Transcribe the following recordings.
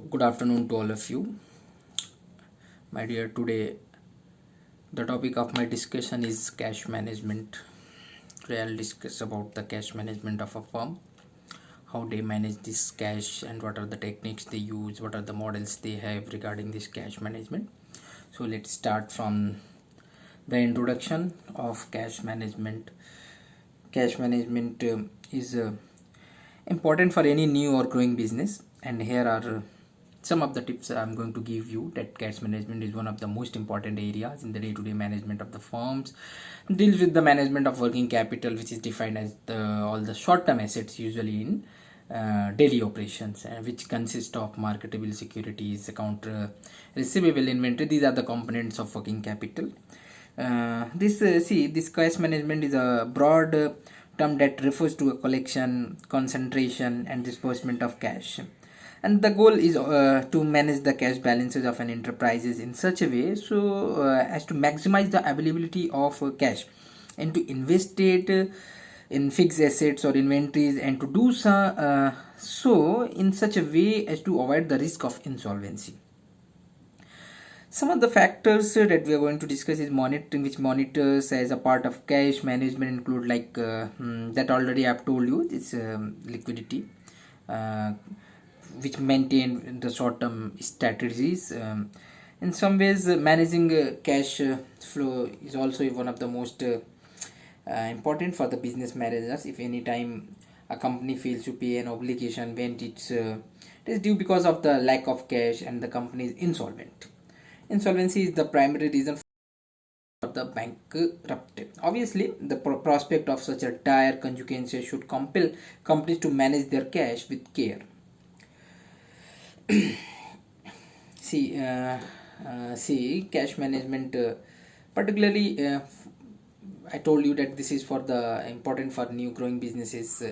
Good afternoon to all of you. My dear, today the topic of my discussion is cash management. Today I'll discuss about the cash management of a firm, how they manage this cash and what are the techniques they use, what are the models they have regarding this cash management. So let's start from the introduction of cash management. Cash management is important for any new or growing business, and here are some of the tips I'm going to give you. That cash management is one of the most important areas in the day-to-day management of the firms. Deals with the management of working capital, which is defined as all the short-term assets usually in daily operations, which consist of marketable securities, account receivable, inventory. These are the components of working capital. This cash management is a broad term that refers to a collection, concentration, and disbursement of cash. And the goal is to manage the cash balances of an enterprises in such a way as to maximize the availability of cash and to invest it in fixed assets or inventories, and to do so in such a way as to avoid the risk of insolvency. Some of the factors that we are going to discuss is monitoring, which monitors as a part of cash management include that already I've told you. It's liquidity, which maintain the short-term strategies. In some ways, managing cash flow is also one of the most important for the business managers. If any time a company fails to pay an obligation when it is due because of the lack of cash and the company is insolvent. Insolvency is the primary reason for the bankrupt. Obviously, the prospect of such a dire consequence should compel companies to manage their cash with care. Cash management, particularly, I told you that this is for the important for new growing businesses.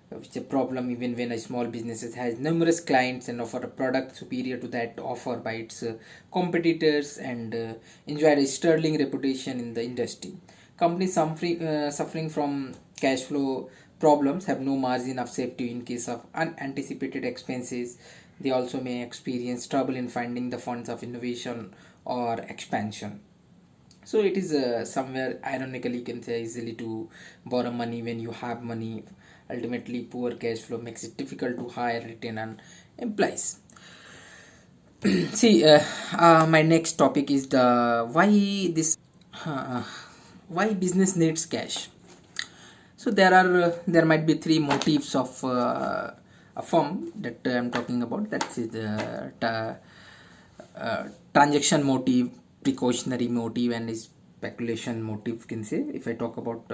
Which is a problem even when a small business has numerous clients and offer a product superior to that offered by its competitors, and enjoy a sterling reputation in the industry. Companies suffering from cash flow problems have no margin of safety in case of unanticipated expenses. They also may experience trouble in finding the funds of innovation or expansion. So it is somewhere ironically you can say easily to borrow money when you have money. Ultimately, poor cash flow makes it difficult to hire, retain, and employees. My next topic is the uh, why business needs cash. So there might be three motives of a firm that I'm talking about. That's transaction motive, precautionary motive, and speculation motive. You can say, if I talk about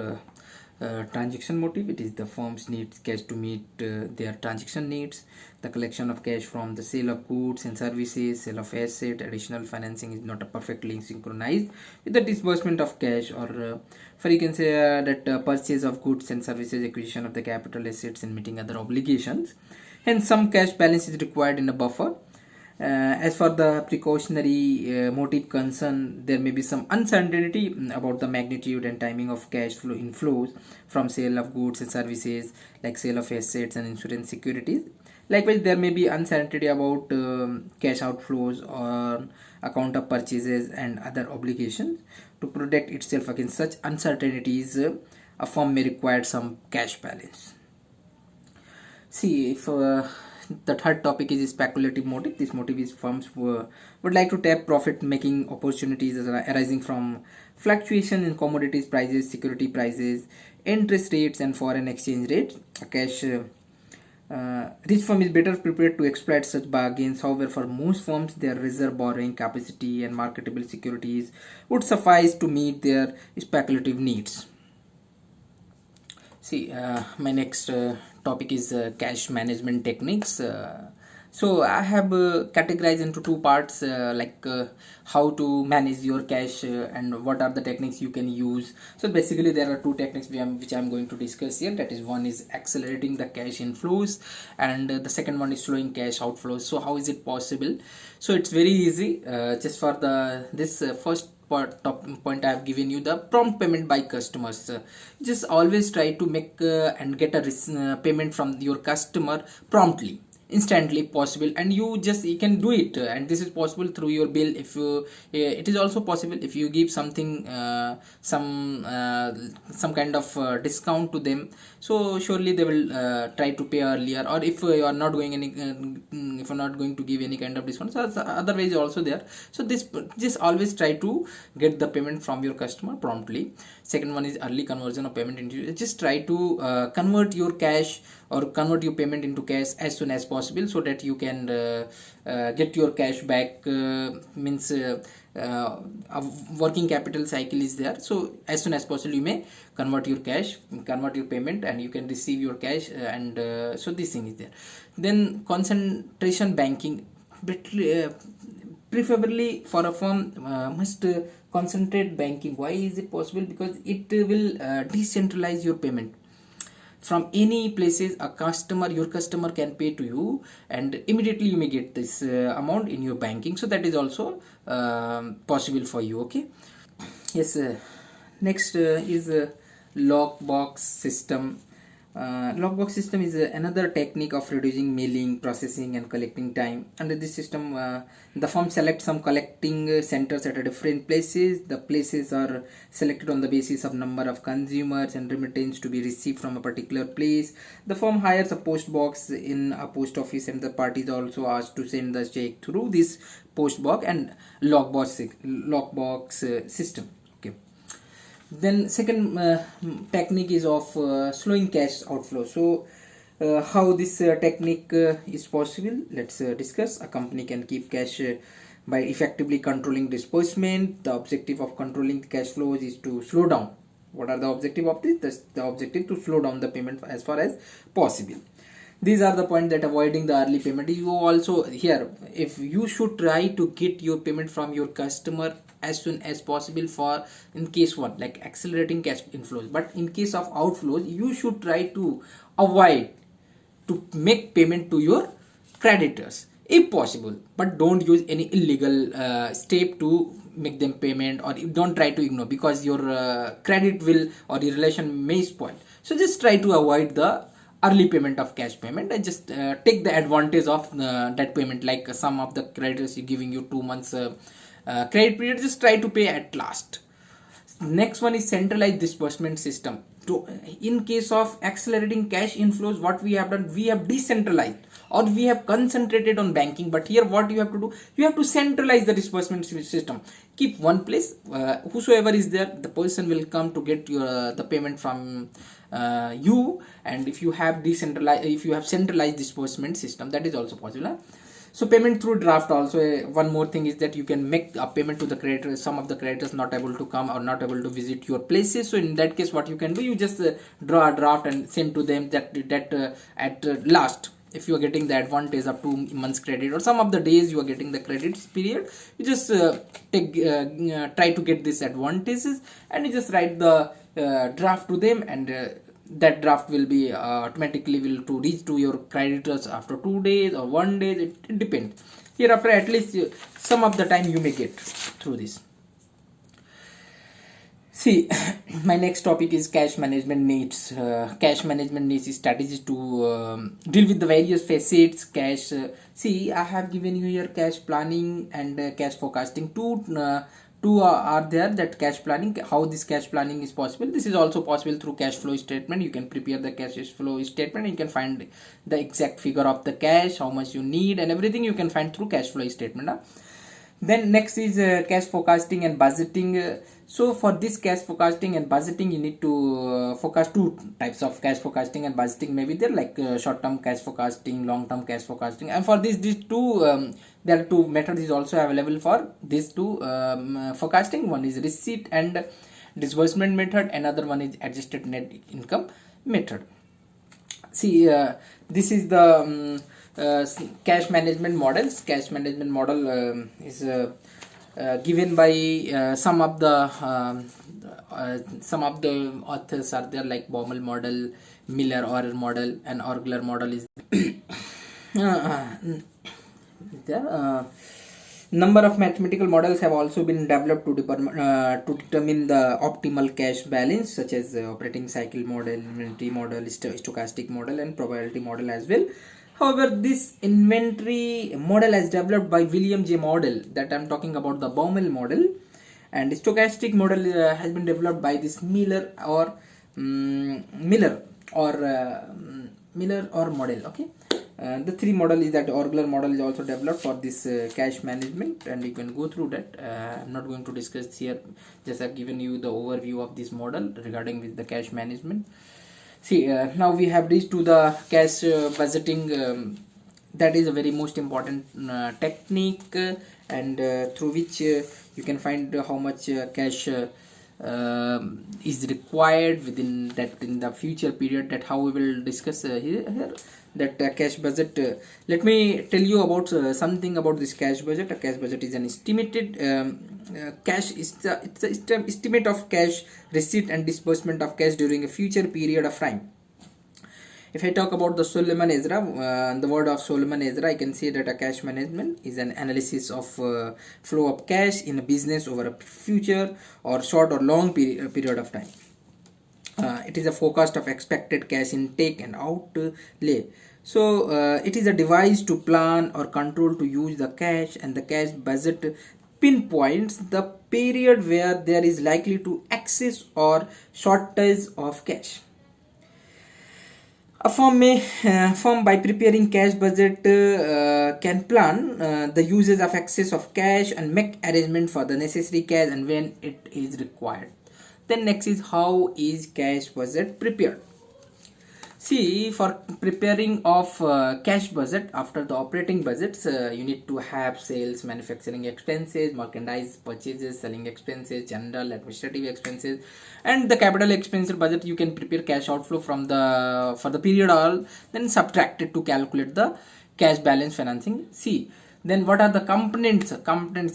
transaction motive, it is the firms needs cash to meet their transaction needs. The collection of cash from the sale of goods and services, sale of asset, additional financing is not a perfectly synchronized with the disbursement of cash, or for you can say that purchase of goods and services, acquisition of the capital assets, and meeting other obligations. Hence, some cash balance is required in a buffer. As for the precautionary motive concern, there may be some uncertainty about the magnitude and timing of cash flow inflows from sale of goods and services, like sale of assets and insurance securities. Likewise, there may be uncertainty about cash outflows on account of purchases and other obligations. To protect itself against such uncertainties, a firm may require some cash balance. See, if the third topic is speculative motive. This motive is firms would like to tap profit making opportunities arising from fluctuation in commodities prices, security prices, interest rates, and foreign exchange rates. A cash rich firm is better prepared to exploit such bargains. However, for most firms, their reserve borrowing capacity and marketable securities would suffice to meet their speculative needs. My next topic is cash management techniques. So I have categorized into two parts, how to manage your cash and what are the techniques you can use. So basically, there are two techniques which I'm going to discuss here. That is, one is accelerating the cash inflows, and the second one is slowing cash outflows. So how is it possible? So it's very easy. Just for this first top point, I have given you the prompt payment by customers. Just always try to make and get a payment from your customer promptly. instantly possible, and you can do it, and this is possible through your bill. If you it is also possible if you give something some kind of discount to them, so surely they will try to pay earlier. Or if you are not going any if you're not going to give any kind of discount, so otherwise also there. So this just always try to get the payment from your customer promptly. Second one is early conversion of payment into, just try to convert your cash or convert your payment into cash as soon as possible, so that you can get your cash back. Means a working capital cycle is there, so as soon as possible you may convert your payment, and you can receive your cash, and so this thing is there. Then concentration banking, but preferably for a firm must concentrate banking. Why is it possible? Because it will decentralize your payment. From any places your customer can pay to you, and immediately you may get this amount in your banking. So that is also possible for you. Okay. Yes. Next is lockbox system. Lockbox system is another technique of reducing mailing, processing, and collecting time. Under this system, the firm selects some collecting centers at different places. The places are selected on the basis of number of consumers and remittance to be received from a particular place. The firm hires a post box in a post office, and the parties also asked to send the check through this post box and lockbox system. Okay. Then second technique is of slowing cash outflow. So how this technique is possible, let's discuss. A company can keep cash by effectively controlling disbursement. The objective of controlling cash flows is to slow down. What are the objective of this? The objective to slow down the payment as far as possible. These are the points that avoiding the early payment. You also here, if you should try to get your payment from your customer as soon as possible, for in case one like accelerating cash inflows. But in case of outflows, you should try to avoid to make payment to your creditors if possible, but don't use any illegal step to make them payment, or don't try to ignore, because your credit will or your relation may spoil. So just try to avoid the early payment of cash payment, and just take the advantage of that payment. Like some of the creditors are giving you 2 months credit period, just try to pay at last. Next one is centralized disbursement system. In case of accelerating cash inflows, what we have done, we have decentralized or we have concentrated on banking. But here what you have to do, you have to centralize the disbursement system. Keep one place, whosoever is there, the person will come to get your the payment from you. And if you have decentralized, if you have centralized disbursement system, that is also possible. So payment through draft also, one more thing is that you can make a payment to the creditor. Some of the creditors not able to come or not able to visit your places, so in that case what you can do, you just draw a draft and send to them that at last, if you are getting the advantage of 2 months credit, or some of the days you are getting the credit period, you just try to get these advantages, and you just write the draft to them, and that draft will be automatically will to reach to your creditors after 2 days or 1 day. It depends. Hereafter, at least some of the time you may get through this. See, my next topic is cash management needs. Cash management needs is strategies to deal with the various facets. Cash. See, I have given you here cash planning and cash forecasting. Two are there, that cash planning, how this cash planning is possible. This is also possible through cash flow statement. You can prepare the cash flow statement, and you can find the exact figure of the cash, how much you need, and everything you can find through cash flow statement. Then next is cash forecasting and budgeting. So for this cash forecasting and budgeting, you need to forecast two types of cash forecasting and budgeting maybe there, like short-term cash forecasting, long-term cash forecasting. And for these two there are two methods is also available for these two forecasting. One is receipt and disbursement method, another one is adjusted net income method. See, this is the cash management models. Cash management model is given by some of the authors are there, like Baumol model, Miller Orr model, and Orgler model is there. Number of mathematical models have also been developed to determine the optimal cash balance, such as operating cycle model, inventory model, stochastic model, and probability model as well. However, this inventory model is developed by William J. Model, that I'm talking about, the Baumol model, and stochastic model has been developed by this Miller or model. Okay, the three model is that Orgler model is also developed for this cash management, and you can go through that. I'm not going to discuss here, just I've given you the overview of this model regarding with the cash management. See, now we have reached to the cash budgeting. That is a very most important technique, and through which you can find how much cash is required within that in the future period. That how we will discuss here that cash budget. Let me tell you about something about this cash budget. A cash budget is an estimated cash is it's the estimate of cash receipt and disbursement of cash during a future period of time. If I talk about the Solomon Ezra, the word of Solomon Ezra, I can say that a cash management is an analysis of flow of cash in a business over a future or short or long period of time. It is a forecast of expected cash intake and outlay. So it is a device to plan or control to use the cash, and the cash budget pinpoints the period where there is likely to excess or shortage of cash. A firm by preparing cash budget can plan the uses of excess of cash and make arrangement for the necessary cash and when it is required. Then next is how is cash budget prepared. See, for preparing of cash budget after the operating budgets, you need to have sales, manufacturing expenses, merchandise purchases, selling expenses, general administrative expenses, and the capital expenditure budget. You can prepare cash outflow from the for the period all, then subtract it to calculate the cash balance financing. See, then what are the components?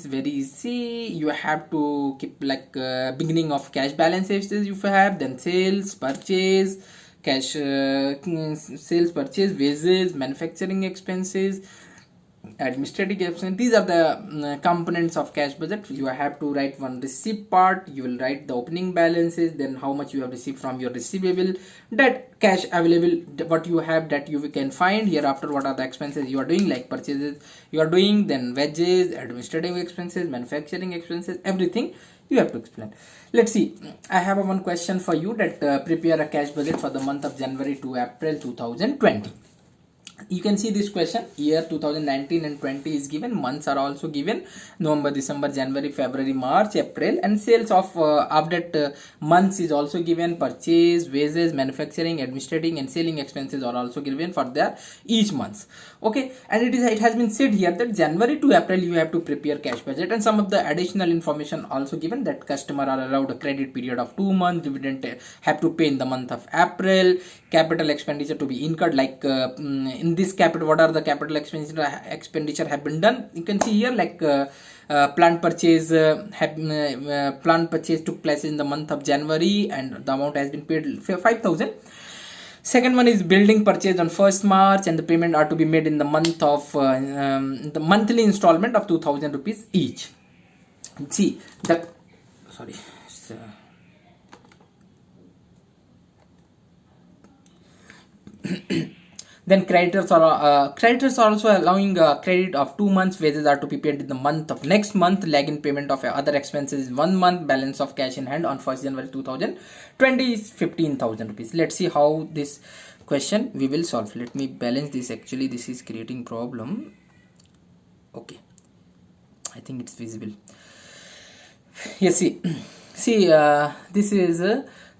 Very easy. You have to keep like beginning of cash balances you have, then sales, purchase, cash sales, purchase, wages, manufacturing expenses, administrative expenses. These are the components of cash budget. You have to write one receipt part. You will write the opening balances, then how much you have received from your receivable, that cash available, what you have, that you can find here. After, what are the expenses you are doing, like purchases you are doing, then wages, administrative expenses, manufacturing expenses, everything you have to explain. Let's see, I have one question for you, that prepare a cash budget for the month of January to April 2020. You can see this question, year 2019 and 20 is given, months are also given, November, December, January, February, March, April, and sales of update months is also given, purchase, wages, manufacturing, administrating and selling expenses are also given for their each months. Okay, and it has been said here that January to April you have to prepare cash budget, and some of the additional information also given, that customer are allowed a credit period of 2 months, dividend have to pay in the month of April, capital expenditure to be incurred, like in this capital, what are the capital expenditure have been done. You can see here, like plant purchase took place in the month of January and the amount has been paid 5,000. Second one is building purchase on 1st March and the payment are to be made in the month of the monthly installment of 2,000 rupees each. See the sorry. Then creditors are also allowing credit of 2 months, wages are to be paid in the month of next month, lag in payment of other expenses 1 month, balance of cash in hand on 1st January 2020 is 15,000 rupees. Let's see how this question we will solve. Let me balance this. Actually this is creating problem. Okay, I think it's visible. Yes, see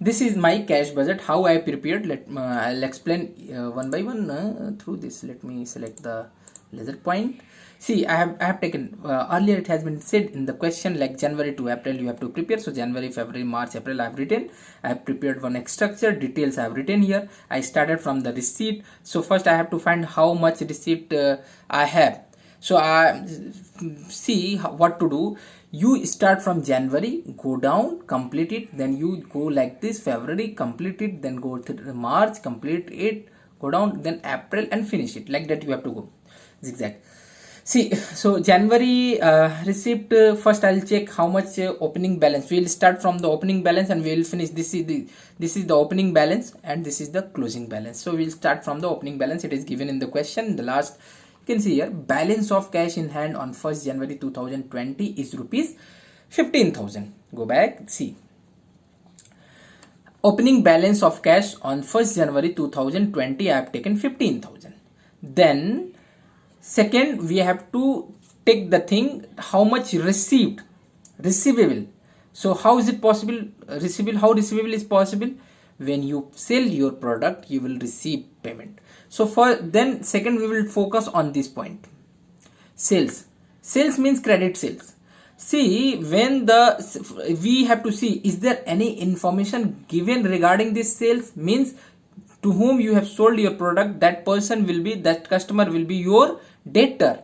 this is my cash budget, how I prepared. I'll explain one by one through this. Let me select the laser point. See, I have taken earlier it has been said in the question, like January to April you have to prepare. So January, February, March, April I have written. I have prepared one structure, details I have written here. I started from the receipt. So first I have to find how much receipt I have. So I see what to do. You start from January, go down, complete it, then you go like this, February, complete it, then go to March, complete it, go down, then April and finish it. Like that you have to go zigzag. See, so January receipt, first I'll check how much opening balance. We'll start from the opening balance and we'll finish. This is the opening balance and this is the closing balance. So we'll start from the opening balance. It is given in the question. The last, you can see here, balance of cash in hand on 1st January 2020 is rupees 15,000. Go back, see. Opening balance of cash on 1st January 2020, I have taken 15,000. Then second, we have to take the thing how much received, receivable. So how is it possible? Receivable, how receivable is possible? When you sell your product, you will receive payment. So for then second, we will focus on this point. Sales. Sales means credit sales. See, when we have to see, is there any information given regarding this sales? Means to whom you have sold your product, that person will be, that customer will be your debtor.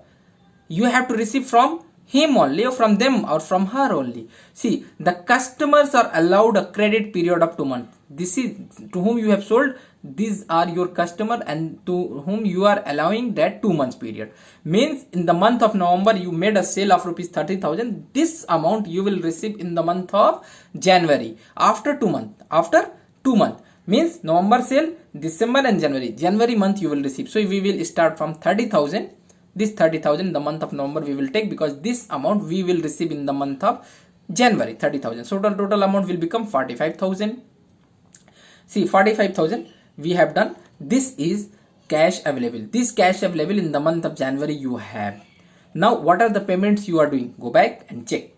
You have to receive from him only or from them or from her only. See, the customers are allowed a credit period of 2 months. This is to whom you have sold, these are your customer and to whom you are allowing that 2 months period. Means in the month of November you made a sale of rupees 30,000. This amount you will receive in the month of January after 2 months. After 2 months means November sale, December and January month you will receive. So we will start from 30,000. This 30,000 in the month of November we will take, because this amount we will receive in the month of January, 30,000. So total amount will become 45,000. See, 45,000 we have done. This is cash available. This cash available in the month of January you have. Now what are the payments you are doing? Go back and check.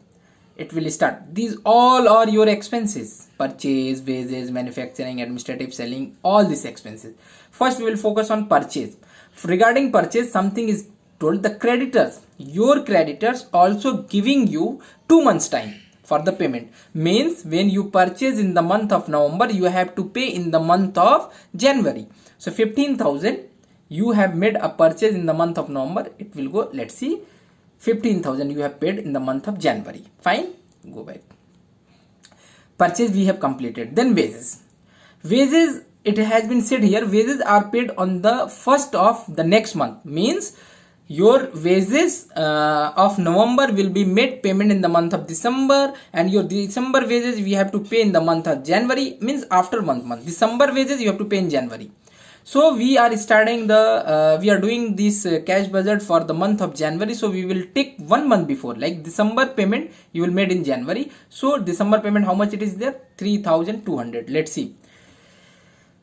It will start. These all are your expenses: purchase, wages, manufacturing, administrative, selling, all these expenses. First we will focus on purchase. Regarding purchase, something is told, the creditors, your creditors also giving you 2 months time for the payment. Means when you purchase in the month of November, you have to pay in the month of January. So 15,000 you have made a purchase in the month of November, it will go, let's see, 15,000 you have paid in the month of January. Fine, go back. Purchase we have completed. Then wages. Wages, it has been said here, wages are paid on the first of the next month. Means your wages of November will be made payment in the month of December, and your December wages we have to pay in the month of January. Means after month. December wages you have to pay in January. So we are starting the we are doing this cash budget for the month of January. So we will take 1 month before, like December payment you will made in January. So December payment, how much it is there? 3,200. Let's see,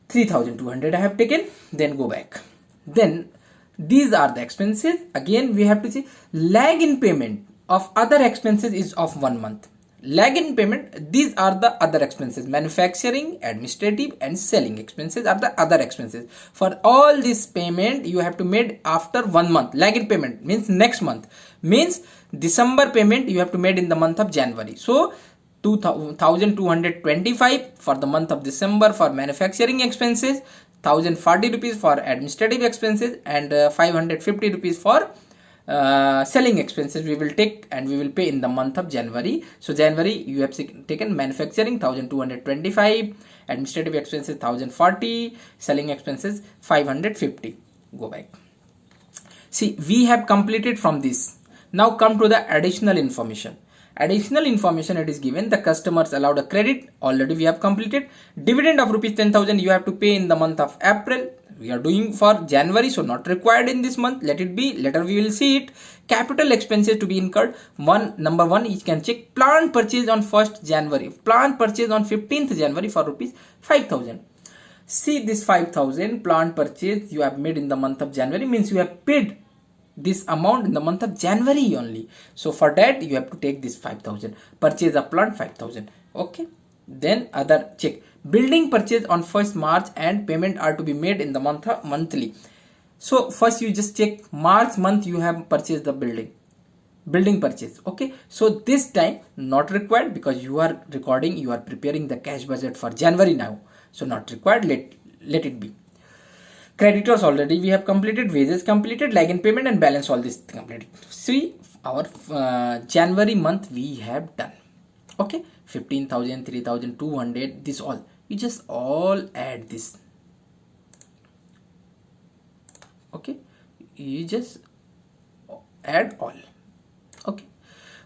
3,200 I have taken. Then go back. Then these are the expenses. Again we have to see, lag in payment of other expenses is of 1 month. Lag in payment, these are the other expenses: manufacturing, administrative and selling expenses are the other expenses. For all this payment you have to made after 1 month. Lag in payment means next month, means December payment you have to made in the month of January. So 2,225 for the month of December for manufacturing expenses, 1,040 rupees for administrative expenses, and 550 rupees for selling expenses we will take and we will pay in the month of January. So January you have taken manufacturing 1,225, administrative expenses 1,040, selling expenses 550. Go back. See, we have completed from this. Now come to the additional information. Additional information, it is given, the customers allowed a credit, already we have completed. Dividend of rupees 10,000 you have to pay in the month of April. We are doing for January, so not required in this month. Let it be. Later we will see it. Capital expenses to be incurred. Number one, you can check plant purchase on 1st January. Plant purchase on 15th January for rupees 5,000. See, this 5,000 plant purchase you have made in the month of January, means you have paid this amount in the month of January only. So for that you have to take this 5,000. Purchase of plant 5,000. Okay. Then other, check building purchase on 1st March and payment are to be made in the month of monthly. So first you just check March month you have purchased the building purchase. Okay, so this time not required, because you are recording, you are preparing the cash budget for January now, so not required. Let it be. Creditors already we have completed, wages completed, lag in payment and balance, all this completed. See, our January month we have done. Okay, 15,000, 3,200, this all you just all add this. Okay, you just add all. Okay,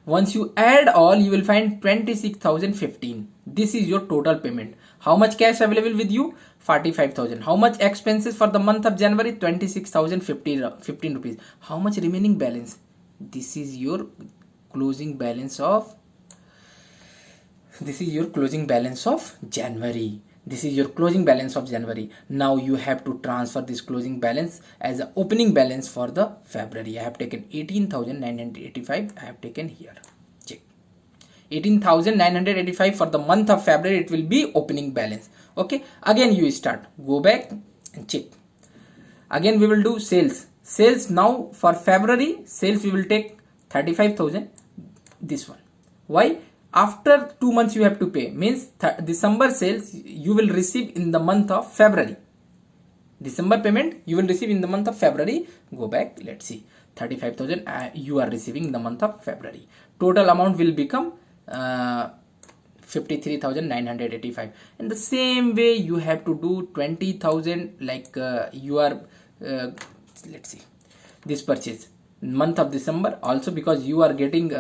once you add all, you will find 26,015. This is your total payment. How much cash available with you? 45,000. How much expenses for the month of January? 26,015 rupees. How much remaining balance? This is your closing balance of January. This is your closing balance of January. Now you have to transfer this closing balance as an opening balance for the February. I have taken 18,985. I have taken here. Check. 18,985 for the month of February. It will be opening balance. Okay. Again you start. Go back and check. Again we will do sales. Sales now for February. Sales we will take 35,000. This one. Why? After 2 months you have to pay, means December sales you will receive in the month of February. December payment you will receive in the month of February. Go back, let's see, 35,000 you are receiving in the month of February. Total amount will become 53,985. In the same way you have to do 20,000, like you are let's see, this purchase month of December also, because you are getting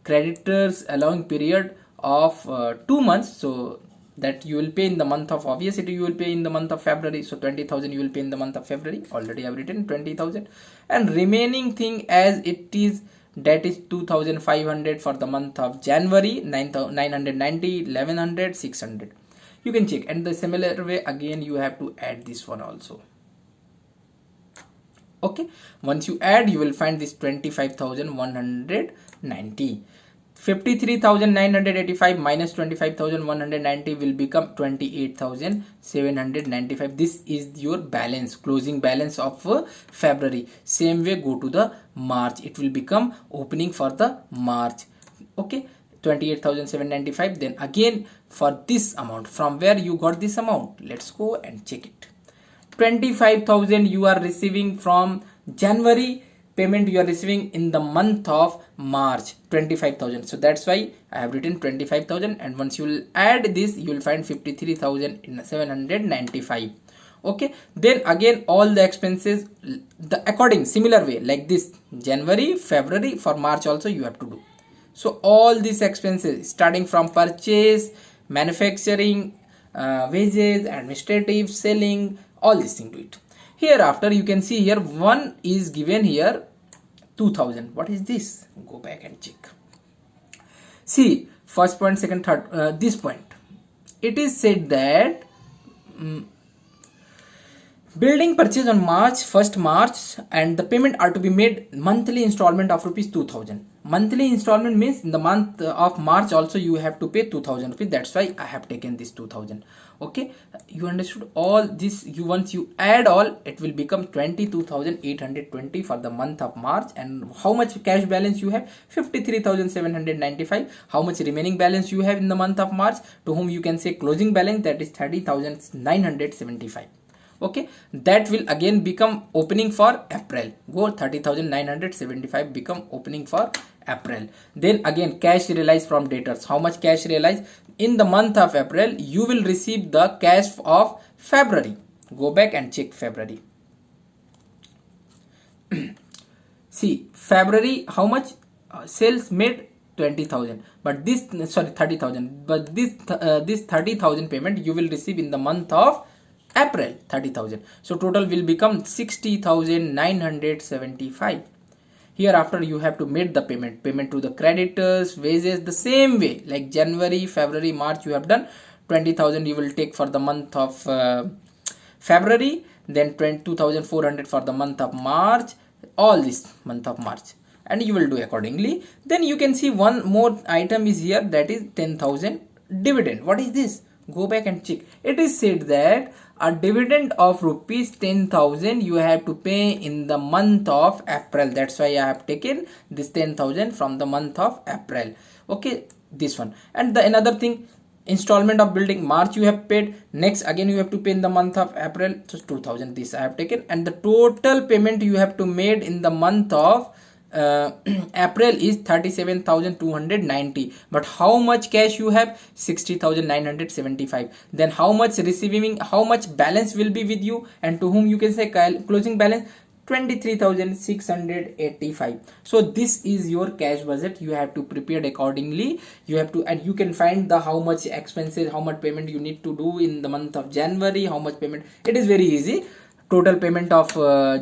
creditors allowing period of 2 months, so that you will pay in the month of, obviously you will pay in the month of February. So 20,000 you will pay in the month of February. Already I have written 20,000, and remaining thing as it is, that is 2,500 for the month of January, 990, 1100, 600. You can check, and the similar way again you have to add this one also. Okay, once you add you will find this 25,190. 53,985 minus 25,190 will become 28,795. This is your balance, closing balance of February. Same way go to the March, it will become opening for the March. Okay, 28,795. Then again for this amount, from where you got this amount, let's go and check it. 25,000 you are receiving from January, payment you are receiving in the month of March, 25,000. So that's why I have written 25,000, and once you will add this you will find 53,795. Okay, then again all the expenses the according similar way, like this January, February, for March also you have to do. So all these expenses starting from purchase, manufacturing, wages, administrative, selling, all these things, do it. Hereafter you can see here one is given here 2,000. What is this? Go back and check. See, first point, second, third, this point. It is said that building purchase on first March, and the payment are to be made monthly installment of rupees 2,000. Monthly installment means in the month of March also you have to pay 2,000 rupees. That's why I have taken this 2,000. Okay, you understood all this. Once you add all, it will become 22,820 for the month of March. And how much cash balance you have? 53,795. How much remaining balance you have in the month of March, to whom you can say closing balance, that is 30,975. Okay, that will again become opening for April. Go 30,975 become opening for April. Then again cash realized from debtors. How much cash realized in the month of April? You will receive the cash of February. Go back and check February. See, February how much sales made? 20,000, but this 30,000, but this 30,000 payment you will receive in the month of April, 30,000. So total will become 60,975. Hereafter you have to make the payment to the creditors, wages, the same way like January, February, March you have done. 20,000 you will take for the month of February, then 22,400 for the month of March, all this month of March, and you will do accordingly. Then you can see one more item is here, that is 10,000 dividend. What is this? Go back and check. It is said that a dividend of rupees 10,000 you have to pay in the month of April. That's why I have taken this 10,000 from the month of April. Okay, this one. And the another thing, installment of building, March you have paid, next again you have to pay in the month of April, so 2,000 this I have taken. And the total payment you have to made in the month of April is 37,290. But how much cash you have? 60,975. Then how much receiving, how much balance will be with you, and to whom you can say closing balance 23,685. So this is your cash budget. You have to prepare accordingly. You have to, and you can find the how much expenses, how much payment you need to do in the month of January, how much payment. It is very easy. Total payment of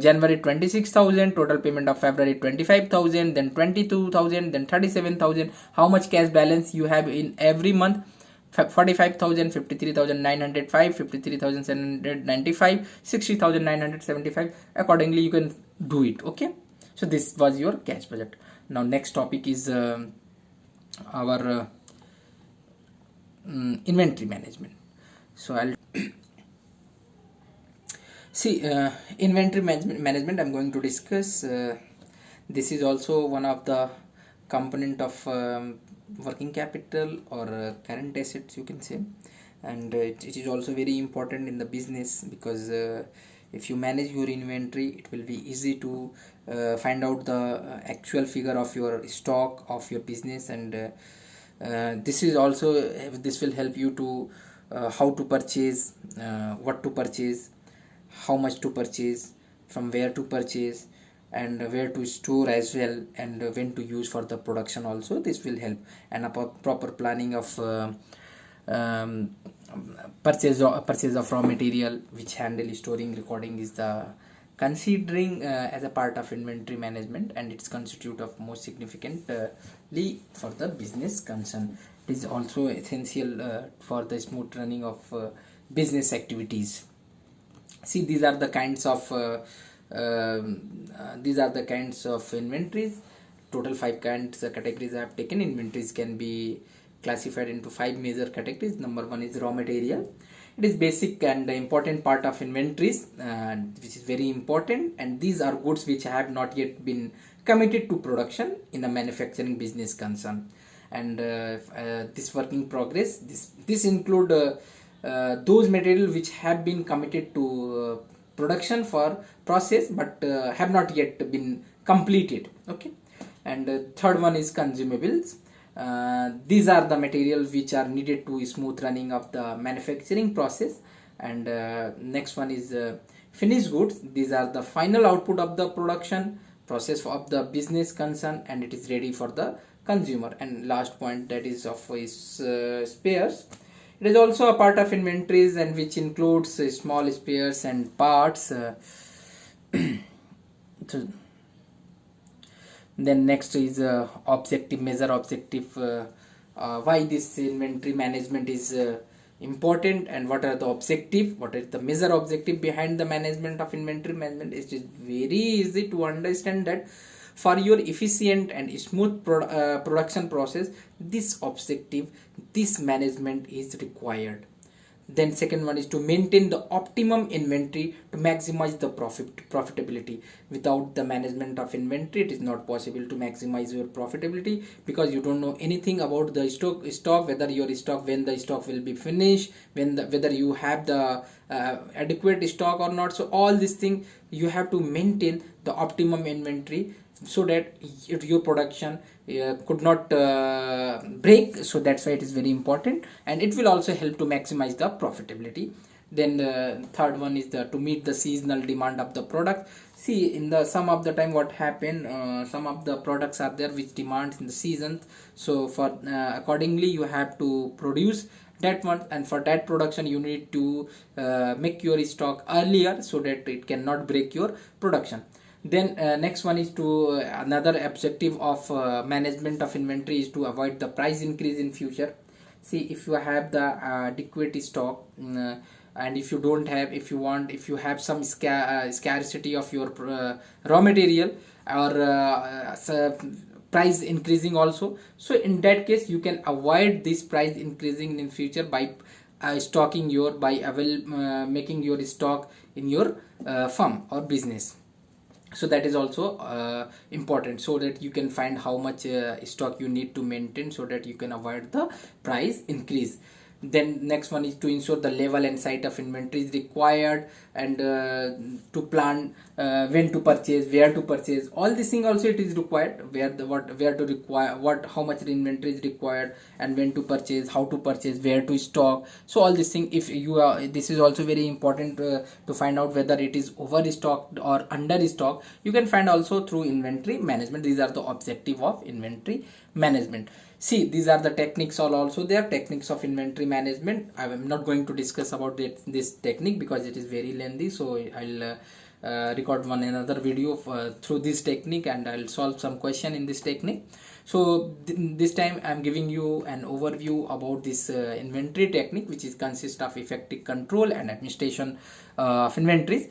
January 26,000, total payment of February 25,000, then 22,000, then 37,000. How much cash balance you have in every month? 45,000, 53,905, 53,795, 60,975. Accordingly you can do it. Okay, so this was your cash budget. Now next topic is our inventory management. So I'll see inventory management I'm going to discuss. This is also one of the component of working capital or current assets, you can say, and it is also very important in the business, because if you manage your inventory, it will be easy to find out the actual figure of your stock of your business, and this will help you to how to purchase, what to purchase, how much to purchase, from where to purchase, and where to store as well, and when to use for the production also. This will help, and a proper planning of purchase of raw material, which handle storing recording is the considering as a part of inventory management, and it's constitute of most significantly for the business concern. It is also essential for the smooth running of business activities. See, these are the kinds of inventories. Total 5 kinds categories I have taken. Inventories can be classified into 5 major categories. Number 1 is raw material. It is basic and important part of inventories, which is very important, and these are goods which have not yet been committed to production in a manufacturing business concern, and this work in progress. This include those materials which have been committed to production for process, but have not yet been completed. Okay, and third one is consumables. These are the materials which are needed to smooth running of the manufacturing process, and next one is finished goods. These are the final output of the production process of the business concern, and it is ready for the consumer. And last point, that is of spares. It is also a part of inventories, and which includes small spares and parts. So then next is objective, measure objective. Why this inventory management is important, and what are the objective, what is the measure objective behind the management of inventory management. It is very easy to understand that for your efficient and smooth production process, this objective, this management is required. Then second one is to maintain the optimum inventory to maximize the profitability. Without the management of inventory, it is not possible to maximize your profitability, because you don't know anything about the stock, whether your stock, when the stock will be finished, whether you have the adequate stock or not. So all these things you have to maintain the optimum inventory, so that your production could not break. So that's why it is very important, and it will also help to maximize the profitability. Then the third one is to meet the seasonal demand of the product. See, in the some of the time what happen, some of the products are there which demands in the season, so for accordingly you have to produce that one, and for that production you need to make your stock earlier, so that it cannot break your production. Then next one is to another objective of management of inventory is to avoid the price increase in future. See, if you have the adequate stock, and if you don't have, if you have some scarcity of your raw material, or price increasing also, so in that case you can avoid this price increasing in future by stocking your, making your stock in your firm or business. So that is also important, so that you can find how much stock you need to maintain, so that you can avoid the price increase. Then next one is to ensure the level and site of inventory is required, and to plan when to purchase, where to purchase, all this thing also it is required, where the what, where to require what, how much inventory is required, and when to purchase, how to purchase, where to stock. So all this thing, if you are, this is also very important to find out whether it is overstocked or under stock. You can find also through inventory management. These are the objective of inventory management. See, these are the techniques are also there, techniques of inventory management. I am not going to discuss about this technique because it is very lengthy, so I'll record one another video through this technique, and I'll solve some question in this technique. So this time I'm giving you an overview about this inventory technique, which is consist of effective control and administration of inventories.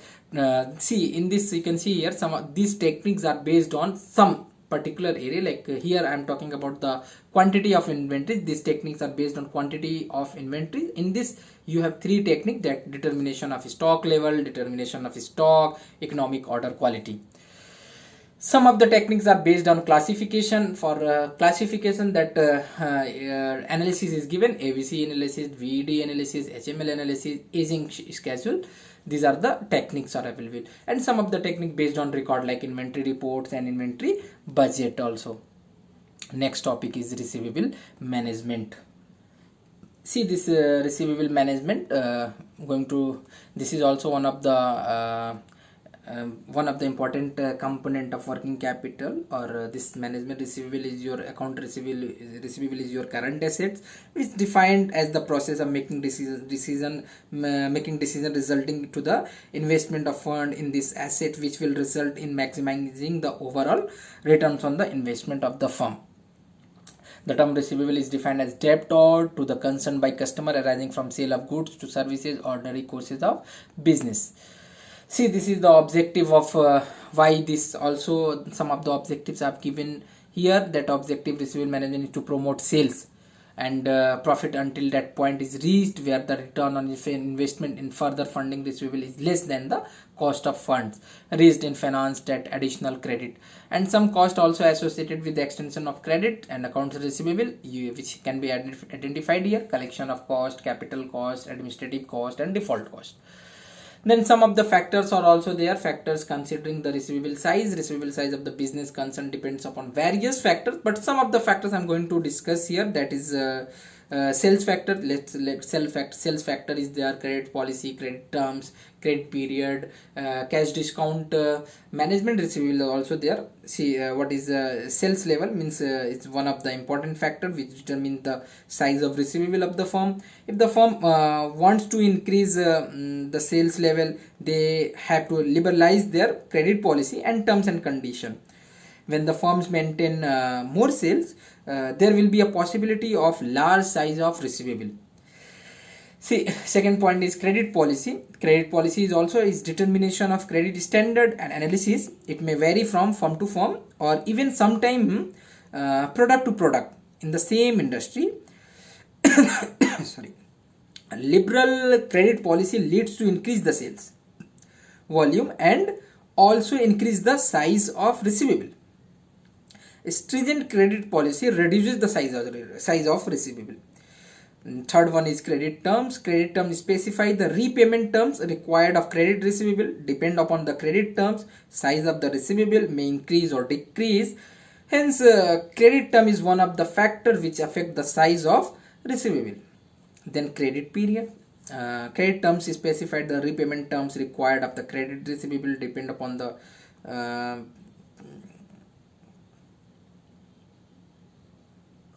See, in this you can see here some of these techniques are based on some particular area, like here I am talking about the quantity of inventory. These techniques are based on quantity of inventory. In this you have three techniques, that determination of stock level, determination of stock, economic order quality. Some of the techniques are based on classification. For classification, that analysis is given: ABC analysis, VED analysis, HML analysis, aging schedule. These are the techniques are available. And some of the technique based on record, like inventory reports and inventory budget also. Next topic is receivable management. See, this receivable management this is also one of the important component of working capital, or this management. Receivable is your account receivable is your current assets, which is defined as the process of making decision resulting to the investment of fund in this asset, which will result in maximizing the overall returns on the investment of the firm. The term receivable is defined as debt owed to the concern by customer arising from sale of goods to services, ordinary courses of business. See, this is the objective of why this also, some of the objectives I've given here, that objective receivable management is to promote sales and profit until that point is reached where the return on investment in further funding receivable is less than the cost of funds raised in financed at additional credit, and some cost also associated with the extension of credit and accounts receivable, which can be identified here: collection of cost, capital cost, administrative cost, and default cost. Then some of the factors are also there. Factors considering the receivable size of the business concern depends upon various factors, but some of the factors I'm going to discuss here, that is sales factor. Sales factor is there: credit policy, credit terms, credit period, cash discount, management receivable also there. See, what is sales level means, it's one of the important factor which determines the size of receivable of the firm. If the firm wants to increase the sales level, they have to liberalize their credit policy and terms and condition. When the firms maintain more sales, there will be a possibility of large size of receivable. See, second point is credit policy. Credit policy is also determination of credit standard and analysis. It may vary from firm to firm, or even sometime product to product in the same industry. Sorry. A liberal credit policy leads to increase the sales volume and also increase the size of receivable. Stringent credit policy reduces the size of receivable. Third one is credit terms. Credit terms specify the repayment terms required of credit receivable. Depend upon the credit terms, size of the receivable may increase or decrease. Hence, credit term is one of the factors which affect the size of receivable. Then credit period. Credit terms specify the repayment terms required of the credit receivable. Depend upon the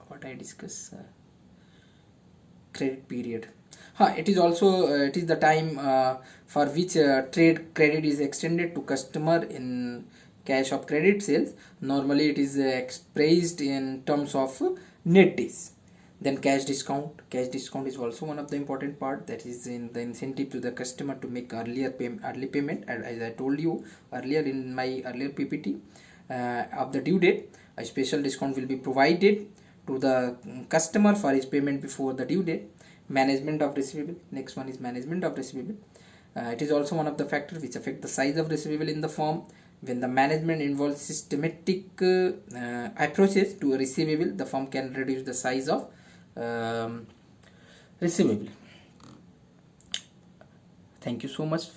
what I discuss. Credit period. It is also it is the time for which trade credit is extended to customer in cash of credit sales. Normally it is expressed in terms of net days. Then cash discount. Cash discount is also one of the important part, that is in the incentive to the customer to make early payment. As I told you earlier in my earlier PPT, of the due date, a special discount will be provided to the customer for his payment before the due date. Management of receivable. Next one is management of receivable. It is also one of the factors which affect the size of receivable in the firm. When the management involves systematic approaches to a receivable, the firm can reduce the size of receivable. Thank you so much